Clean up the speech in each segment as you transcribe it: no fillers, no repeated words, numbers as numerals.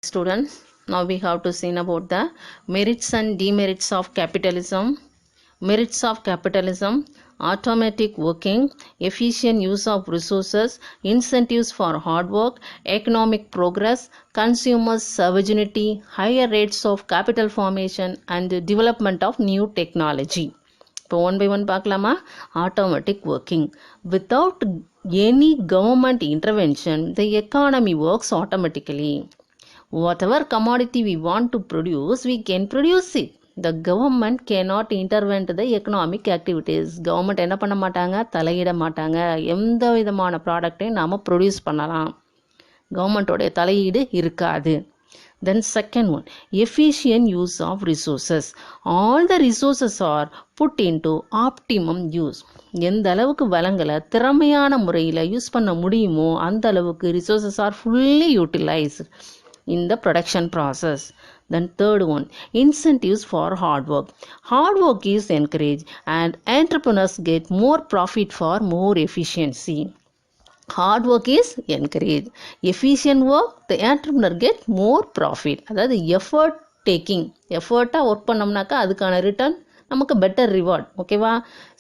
Students, now we have to see about the merits and demerits of capitalism. Merits of capitalism: automatic working, efficient use of resources, incentives for hard work, economic progress, consumers' sovereignty, higher rates of capital formation, and the development of new technology. இப்போ one by one பார்க்கலாமா? Automatic working. Without any government intervention, the economy works automatically. Whatever commodity we want to produce, we can produce it. The government cannot intervene to the economic activities. Government என்ன பண்ண மாட்டாங்க, தலையிட மாட்டாங்க. எந்த விதமான ப்ராடக்டையும் நாம் produce பண்ணலாம். கவர்மெண்ட்டோடைய தலையீடு இருக்காது. Then second one, efficient use of resources. All the resources are put into optimum use. எந்த அளவுக்கு வளங்களை திறமையான முறையில் யூஸ் பண்ண முடியுமோ அந்த அளவுக்கு resources are fully utilized in the production process. Then third one, incentives for hard work. Hard work is encouraged and entrepreneurs get more profit for more efficiency. Hard work is encouraged. Efficient work, the entrepreneur get more profit. அதாவது effort taking, எஃபர்ட்டாக work பண்ணோம்னாக்கா அதுக்கான return நமக்கு better reward. ஓகேவா?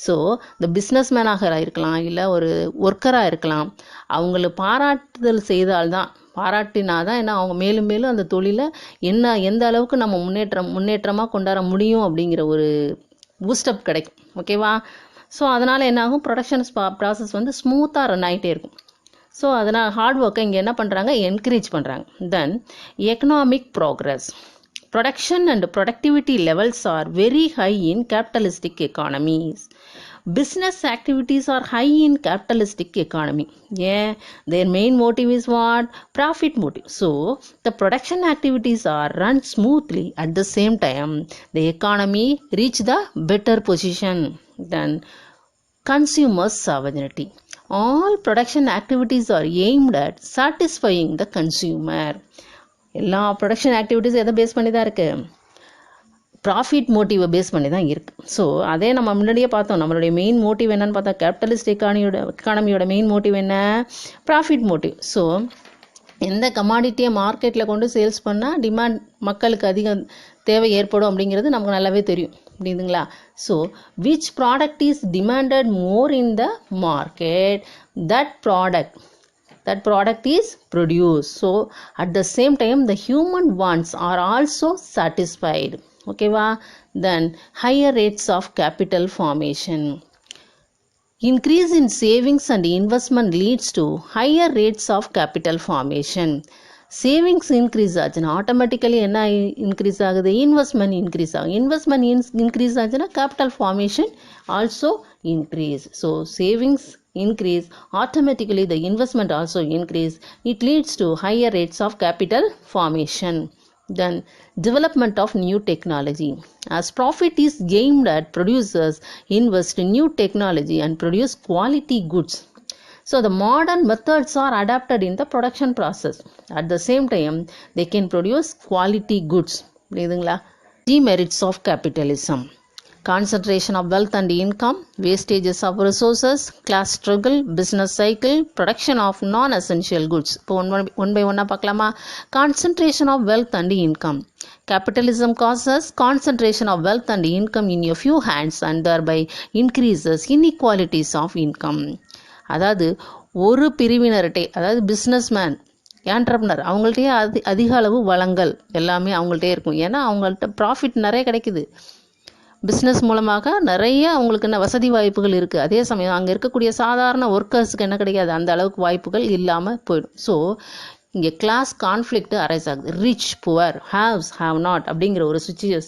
So இந்த பிஸ்னஸ்மேனாக இருக்கலாம், இல்லை ஒரு ஒர்க்கராக இருக்கலாம், அவங்கள பாராட்டுதல் செய்தால்தான், பாராட்டினாதான் ஏன்னா அவங்க மேலும் மேலும் அந்த தொழிலை எந்த அளவுக்கு நம்ம முன்னேற்றமாக கொண்டாட முடியும் அப்படிங்கிற ஒரு பூஸ்டப் கிடைக்கும். ஓகேவா? ஸோ அதனால் என்னாகும், ப்ரொடக்ஷன் ப்ராசஸ் வந்து ஸ்மூத்தாக ரன் ஆகிட்டே இருக்கும். ஸோ அதனால் ஹார்ட் ஒர்க்கை இங்கே என்ன பண்ணுறாங்க, என்கரேஜ் பண்ணுறாங்க. Then economic progress. Production and productivity levels are very high in capitalistic economies. Business activities are high in capitalistic economy. Yeah, their main motive is what? Profit motive. So, the production activities are run smoothly. At the same time, the economy reach the better position than consumers' sovereignty. All production activities are aimed at satisfying the consumer. எல்லா production activities எதை base பண்ணி தான் இருக்குது? Profit மோட்டிவை base பண்ணி தான் இருக்குது. So அதே நம்ம முன்னாடியே பார்த்தோம். நம்மளுடைய மெயின் மோட்டிவ் என்னன்னு பார்த்தா, கேபிட்டலிஸ்ட் எக்கானமியோட மெயின் மோட்டிவ் என்ன? Profit motive. ஸோ எந்த கமாடிட்டியை மார்க்கெட்டில் கொண்டு சேல்ஸ் பண்ணால் டிமாண்ட் மக்களுக்கு அதிக தேவை ஏற்படும் அப்படிங்கிறது நமக்கு நல்லாவே தெரியும். புரியுதுங்களா? So which product is demanded more in the market, that product is produced. So at the same time the human wants are also satisfied. Okay va? Then higher rates of capital formation. Increase in savings and investment leads to higher rates of capital formation. Savings increase ஆச்சுன்னா automatically என்ன increase ஆகுது? Investment increase ஆகும். Investment increase ஆச்சுன்னா capital formation also increase. So savings increase, automatically the investment also increase. It leads to higher rates of capital formation. Then development of new technology. As profit is gained at producers invest in new technology and produce quality goods. So the modern methods are adapted in the production process. At the same time they can produce quality goods. புரியுதுங்களா? Demerits of capitalism. Concentration of wealth and income, wastages of resources, class struggle, business cycle, production of non-essential goods. இப்போ one by ஒன்னாக பார்க்கலாமா? Concentration of wealth and income. Capitalism causes concentration of wealth and income in a few hands and thereby increases inequalities of income. அதாவது ஒரு பிரிவினர்கிட்டே, அதாவது businessman, entrepreneur, அவங்கள்ட்டே அதிக அளவு வளங்கள் எல்லாமே அவங்கள்ட்டே இருக்கும். ஏன்னா அவங்கள்ட்ட ப்ராஃபிட் நிறைய கிடைக்குது. பிஸ்னஸ் மூலமாக நிறைய அவங்களுக்கு என்ன வசதி வாய்ப்புகள் இருக்குது. அதே சமயம் அங்கே இருக்கக்கூடிய சாதாரண ஒர்க்கர்ஸுக்கு என்ன கிடைக்காது, அந்த அளவுக்கு வாய்ப்புகள் இல்லாமல் போயிடும். ஸோ இங்கே கிளாஸ் கான்ஃப்ளிக்ட் அரைஸ் ஆகுது. Rich poor, haves have not அப்படிங்கிற ஒரு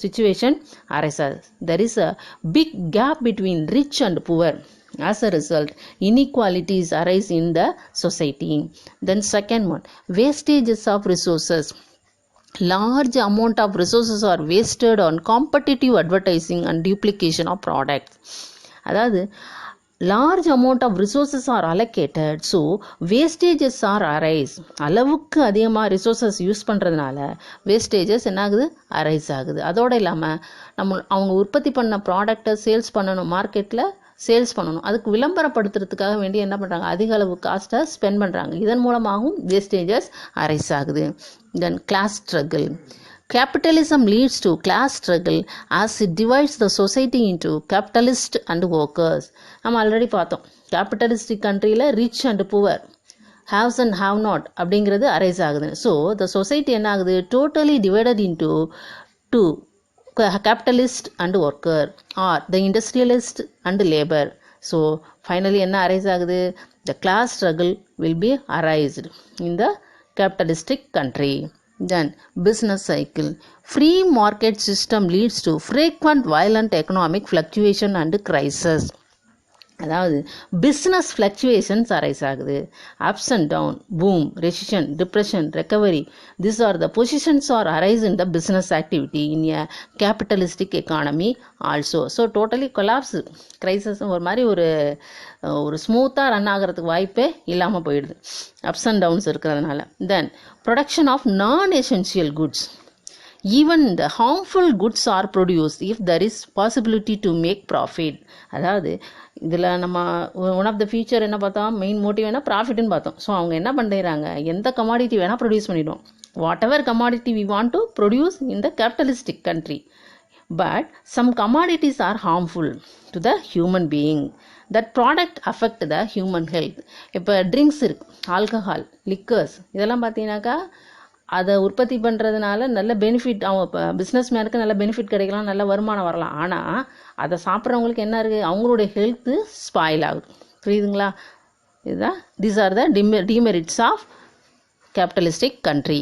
சுச்சுவேஷன் அரைஸ் ஆகுது. There is a big gap between rich and poor. As a result, inequalities arise in the society. Then second one, wastages of resources. Large amount of resources are wasted on competitive advertising and duplication of products. அதாவது large amount of resources are allocated, so wastages are arise. அளவுக்கு அதிகமாக resources use பண்ணுறதுனால wastages என்ன ஆகுது, arise ஆகுது. அதோடு இல்லாமல் அவங்க உற்பத்தி பண்ண ப்ராடக்டை சேல்ஸ் பண்ணணும், மார்க்கெட்டில் சேல்ஸ் பண்ணணும். அதுக்கு விளம்பரப்படுத்துறதுக்காக வேண்டி என்ன பண்ணுறாங்க, அதிக அளவு காஸ்ட்டை ஸ்பெண்ட் பண்ணுறாங்க. இதன் மூலமாகவும் வேஸ்டேஜஸ் அரைஸ் ஆகுது. Then class struggle. Capitalism leads to class struggle as it divides the society into capitalist and workers. நம்ம ஆல்ரெடி பார்த்தோம், கேபிட்டலிஸ்டிக் கண்ட்ரியில் rich and poor, haves and have not அப்படிங்கிறது அரைஸ் ஆகுது. ஸோ த சொசைட்டி என்ன ஆகுது, totally divided into two, capitalist and worker or the industrialist and labor. So finally என்ன arise ஆகுது, the class struggle will be arised in the capitalistic country. Then business cycle. Free market system leads to frequent violent economic fluctuation and crisis. அதாவது business fluctuations arise ஆகுது. Ups and down, boom, recession, depression, recovery, this are the positions are arise in the business activity in a capitalistic economy also. So totally collapse, crisis ஒரு மாதிரி ஒரு ஸ்மூத்தாக run ஆகிறதுக்கு வாய்ப்பே இல்லாமல் போயிடுது, அப்ஸ் அண்ட் டவுன்ஸ் இருக்கிறதுனால. தென் ப்ரொடக்ஷன் ஆஃப் நான் essential goods. Even the harmful goods are produced if there is possibility to make profit. அதாவது இதில் நம்ம ஒன் ஆஃப் த ஃபியூச்சர் என்ன பார்த்தோம், மெயின் மோட்டிவ் என்ன, ப்ராஃபிட்னு பார்த்தோம். ஸோ அவங்க என்ன பண்ணுறாங்க, எந்த கமாடிட்டி வேணால் ப்ரொடியூஸ் பண்ணிவிடுவோம். Whatever commodity we want to produce in the capitalistic country. But some commodities are harmful to the human being. That product affect the human health. இப்போ drinks இருக்குது, ஆல்கஹால், லிக்கர்ஸ், இதெல்லாம் பார்த்தீங்கன்னாக்கா அதை உற்பத்தி பண்ணுறதுனால நல்ல பெனிஃபிட், அவங்க இப்போ பிஸ்னஸ் மேனுக்கு நல்ல பெனிஃபிட் கிடைக்கலாம், நல்ல வருமானம் வரலாம். ஆனால் அதை சாப்பிட்றவங்களுக்கு என்ன இருக்குது, அவங்களுடைய ஹெல்த்து ஸ்பாயில் ஆகுது. புரியுதுங்களா? இதுதான், these are the demerits of capitalistic country.